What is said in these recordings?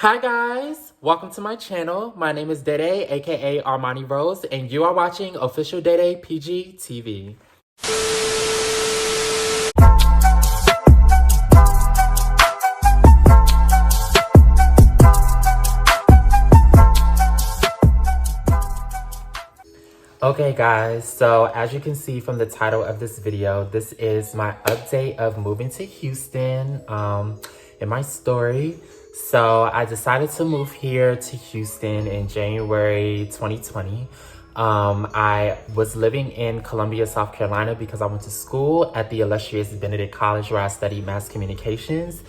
Hi guys, welcome to my channel. My name is Dede, aka Armani Rose, and you are watching Official Dede PG TV. Okay guys, so as you can see from the title of this video, this is my update of moving to Houston in my story. So I decided to move here to Houston in January 2020. I was living in Columbia, South Carolina because I went to school at the illustrious Benedict College where I studied mass communications.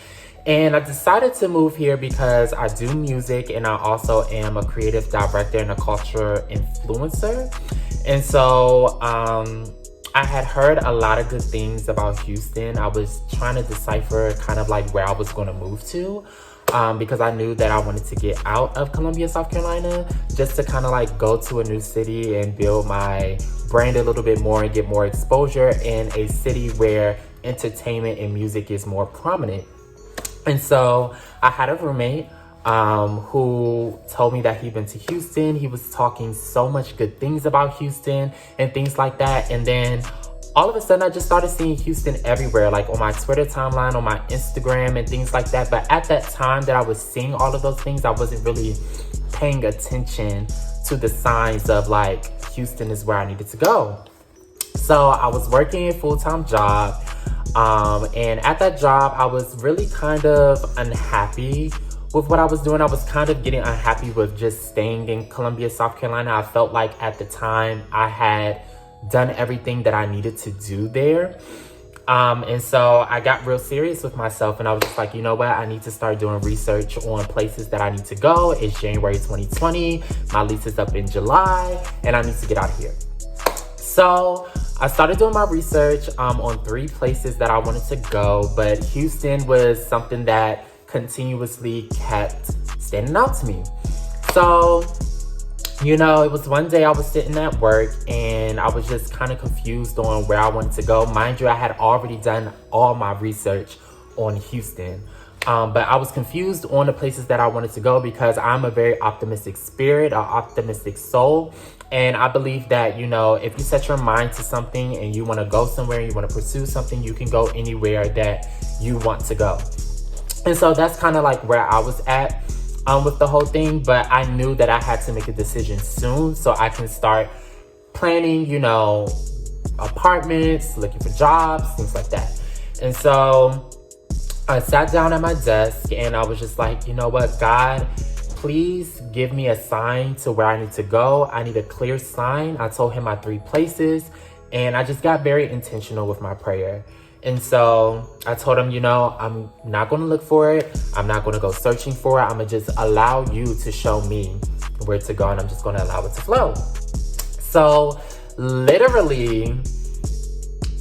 And I decided to move here because I do music and I also am a creative director and a culture influencer. And so I had heard a lot of good things about Houston. I was trying to decipher kind of like where I was going to move to because I knew that I wanted to get out of Columbia, South Carolina, just to kind of like go to a new city and build my brand a little bit more and get more exposure in a city where entertainment and music is more prominent. And so I had a roommate who told me that he'd been to Houston. He was talking so much good things about Houston and things like that. And then all of a sudden I just started seeing Houston everywhere, like on my Twitter timeline, on my Instagram and things like that. But at that time that I was seeing all of those things, I wasn't really paying attention to the signs of like Houston is where I needed to go. So I was working a full-time job. And at that job, I was really kind of unhappy with what I was doing. I was kind of getting unhappy with just staying in Columbia, South Carolina. I felt like at the time I had done everything that I needed to do there. And so I got real serious with myself and I was just like, you know what? I need to start doing research on places that I need to go. It's January 2020. My lease is up in July and I need to get out of here. So I started doing my research on 3 places that I wanted to go, but Houston was something that continuously kept standing out to me. So, you know, it was one day I was sitting at work and I was just kind of confused on where I wanted to go. Mind you, I had already done all my research on Houston. But I was confused on the places that I wanted to go because I'm a very optimistic spirit, an optimistic soul. And I believe that, you know, if you set your mind to something and you want to go somewhere, you want to pursue something, you can go anywhere that you want to go. And so that's kind of like where I was at with the whole thing. But I knew that I had to make a decision soon so I can start planning, you know, apartments, looking for jobs, things like that. And so I sat down at my desk and I was just like, you know what, God, please give me a sign to where I need to go. I need a clear sign. I told him my 3 places and I just got very intentional with my prayer. And so I told him, you know, I'm not going to look for it. I'm not going to go searching for it. I'm going to just allow you to show me where to go and I'm just going to allow it to flow. So literally,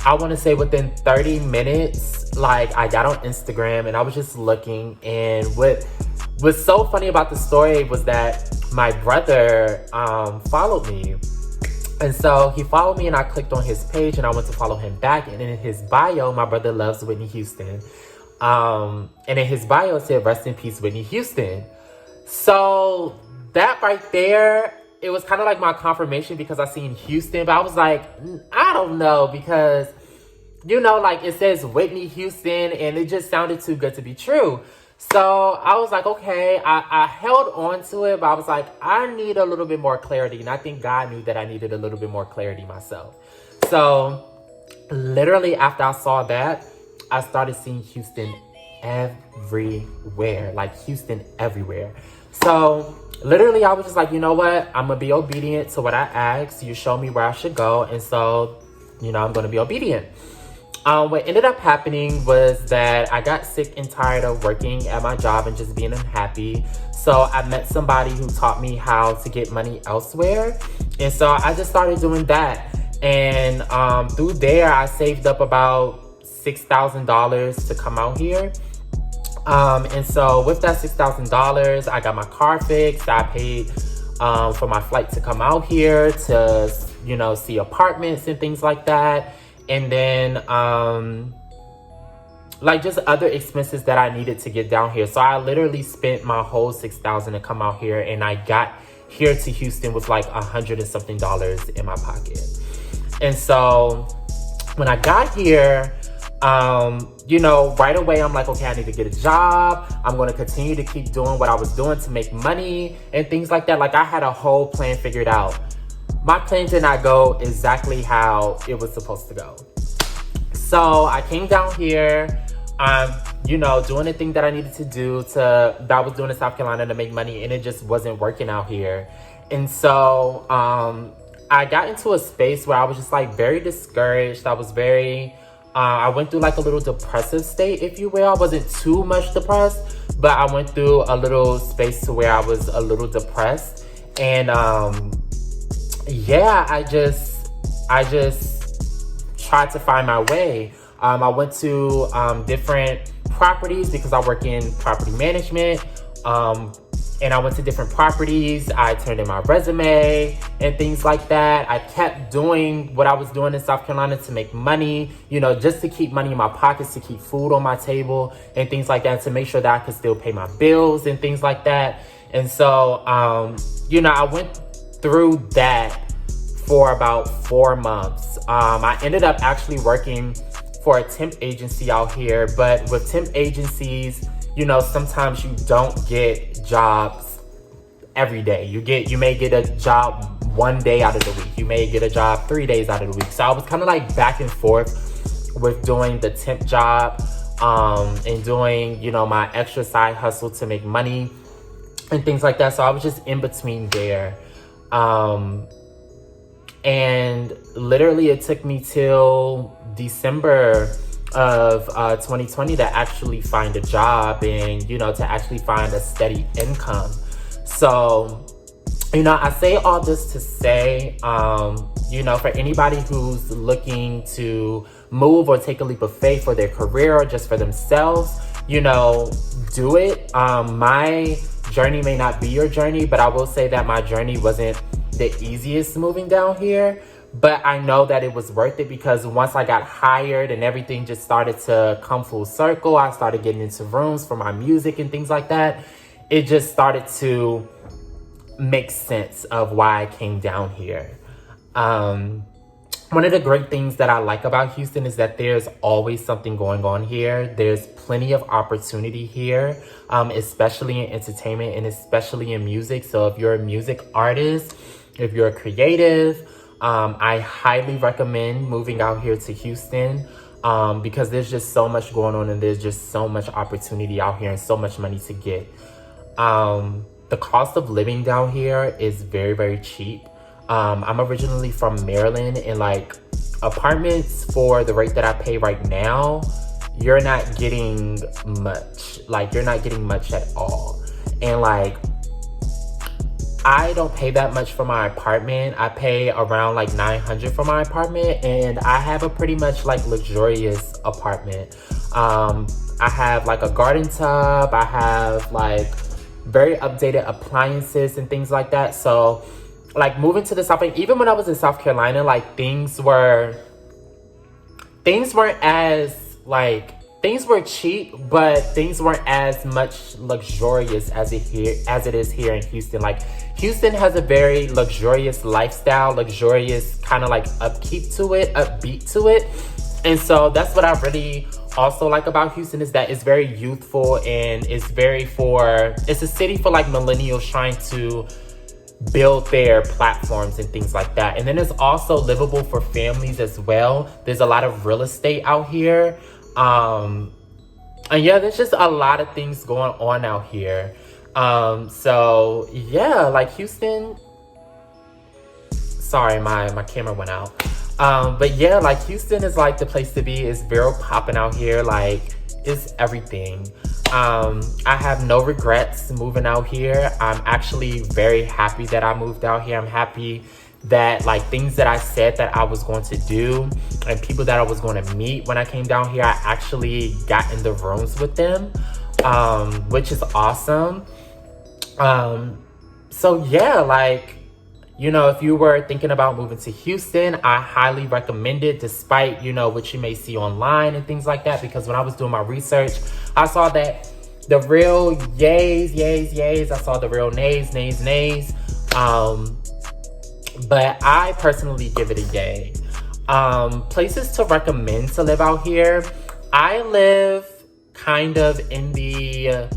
I want to say within 30 minutes, like I got on Instagram and I was just looking, and what was so funny about the story was that my brother followed me. And so he followed me and I clicked on his page and I went to follow him back. And in his bio, my brother loves Whitney Houston. And in his bio, it said, "Rest in peace, Whitney Houston." So that right there, it was kind of like my confirmation because I seen Houston. But I was like, I don't know, because, you know, like it says Whitney Houston and it just sounded too good to be true. So I was like, okay, I held on to it, but I was like, I need a little bit more clarity. And I think God knew that I needed a little bit more clarity myself. So literally after I saw that, I started seeing Houston everywhere, like Houston everywhere. So literally I was just like, you know what? I'm going to be obedient to what I asked. You show me where I should go. And so, you know, I'm going to be obedient. What ended up happening was that I got sick and tired of working at my job and just being unhappy. So I met somebody who taught me how to get money elsewhere. And so I just started doing that. And through there, I saved up about $6,000 to come out here. And so with that $6,000, I got my car fixed. I paid for my flight to come out here to, you know, see apartments and things like that. And then like just other expenses that I needed to get down here. So I literally spent my whole $6,000 to come out here, and I got here to Houston with like $100 and something in my pocket. And so when I got here, you know, right away I'm like, okay, I need to get a job. I'm going to continue to keep doing what I was doing to make money and things like that. Like, I had a whole plan figured out. My plan did not go exactly how it was supposed to go. So I came down here, you know, doing the thing that I needed to do that I was doing in South Carolina to make money, and it just wasn't working out here. And so I got into a space where I was just like very discouraged. I was very, I went through like a little depressive state, if you will. I wasn't too much depressed, but I went through a little space to where I was a little depressed. And yeah, I just tried to find my way. I went to different properties because I work in property management. And I went to different properties. I turned in my resume and things like that. I kept doing what I was doing in South Carolina to make money, you know, just to keep money in my pockets, to keep food on my table and things like that, to make sure that I could still pay my bills and things like that. And so, you know, I went through that for about 4 months. I ended up actually working for a temp agency out here, but with temp agencies, you know, sometimes you don't get jobs every day. You may get a job 1 day out of the week. You may get a job 3 days out of the week. So I was kind of like back and forth with doing the temp job, and doing, you know, my extra side hustle to make money and things like that. So I was just in between there. And literally it took me till December of 2020 to actually find a job and, you know, to actually find a steady income. So, you know, I say all this to say, you know, for anybody who's looking to move or take a leap of faith for their career or just for themselves, you know, do it. My journey may not be your journey, but I will say that my journey wasn't the easiest moving down here. But I know that it was worth it, because once I got hired and everything just started to come full circle, I started getting into rooms for my music and things like that. It just started to make sense of why I came down here. One of the great things that I like about Houston is that there's always something going on here. There's plenty of opportunity here, especially in entertainment and especially in music. So if you're a music artist, if you're a creative, I highly recommend moving out here to Houston, because there's just so much going on and there's just so much opportunity out here and so much money to get. The cost of living down here is very, very cheap. I'm originally from Maryland, and like apartments for the rate that I pay right now, you're not getting much. Like, you're not getting much at all. And like, I don't pay that much for my apartment. I pay around like $900 for my apartment, and I have a pretty much like luxurious apartment. I have like a garden tub. I have like very updated appliances and things like that. So like moving to the South, even when I was in South Carolina, like things weren't things were cheap, but things weren't as much luxurious as it is here in Houston. Like, Houston has a very luxurious lifestyle, luxurious kind of like upbeat to it. And so that's what I really also like about Houston, is that it's very youthful, and it's a city for like millennials trying to build their platforms and things like that. And then it's also livable for families as well. There's a lot of real estate out here. And yeah, there's just a lot of things going on out here. So yeah, like Houston, sorry, my camera went out. But yeah, like Houston is like the place to be. It's very popping out here. Like, it's everything. I have no regrets moving out here. I'm actually very happy that I moved out here. I'm happy that like things that I said that I was going to do and people that I was going to meet when I came down here, I actually got in the rooms with them, which is awesome. So yeah, like, you know, if you were thinking about moving to Houston, I highly recommend it, despite, you know, what you may see online and things like that. Because when I was doing my research, I saw that the real yays. I saw the real nays. But I personally give it a yay. Places to recommend to live out here. I live kind of in the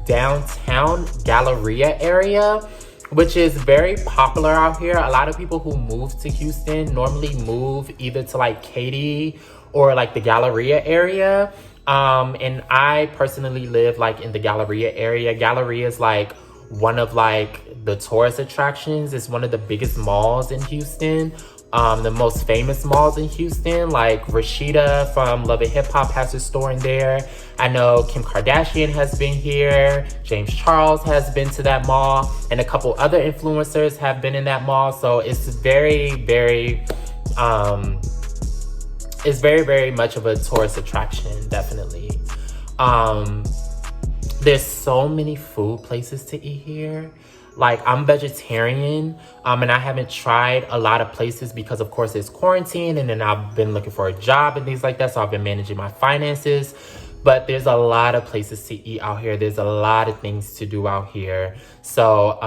downtown Galleria area, which is very popular out here. A lot of people who move to Houston normally move either to like Katy or like the Galleria area. And I personally live like in the Galleria area. Galleria is like one of like the tourist attractions. It's one of the biggest malls in Houston. The most famous malls in Houston, like Rashida from Love and Hip Hop has a store in there. I know Kim Kardashian has been here. James Charles has been to that mall, and a couple other influencers have been in that mall. So it's very much of a tourist attraction, definitely. There's so many food places to eat here. Like, I'm vegetarian, and I haven't tried a lot of places because, of course, it's quarantine, and then I've been looking for a job and things like that, so I've been managing my finances. But there's a lot of places to eat out here. There's a lot of things to do out here. So,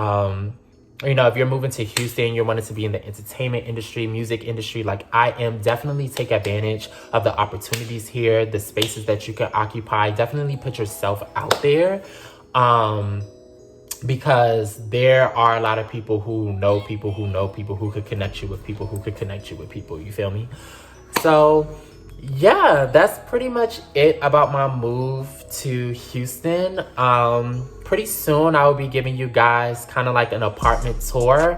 you know, if you're moving to Houston, you're wanting to be in the entertainment industry, music industry, like I am, definitely take advantage of the opportunities here, the spaces that you can occupy. Definitely put yourself out there. Because there are a lot of people who know people who could connect you with people who could connect you with people. You feel me? So, yeah, that's pretty much it about my move to Houston. Pretty soon I will be giving you guys kind of like an apartment tour.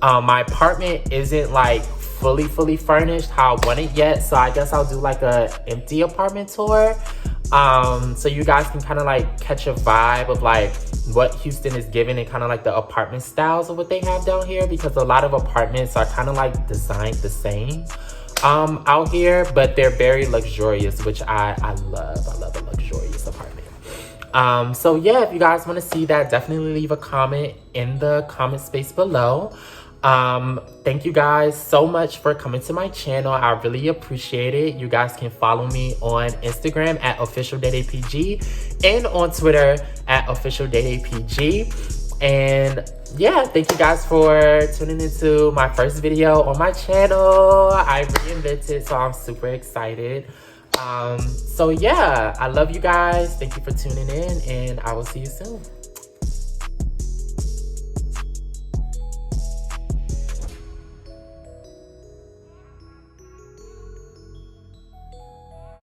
My apartment isn't like fully furnished how I want it yet. So I guess I'll do like a empty apartment tour. So you guys can kind of like catch a vibe of like what Houston is giving and kind of like the apartment styles of what they have down here, because a lot of apartments are kind of like designed the same out here, but they're very luxurious, which I love. I love a luxurious apartment. So yeah, if you guys want to see that, definitely leave a comment in the comment space below. Thank you guys so much for coming to my channel. I really appreciate it. You guys can follow me on Instagram at officialdaypg and on Twitter at officialdaypg. And yeah, thank you guys for tuning into my first video on my channel. I reinvented, so I'm super excited. So yeah, I love you guys. Thank you for tuning in, and I will see you soon.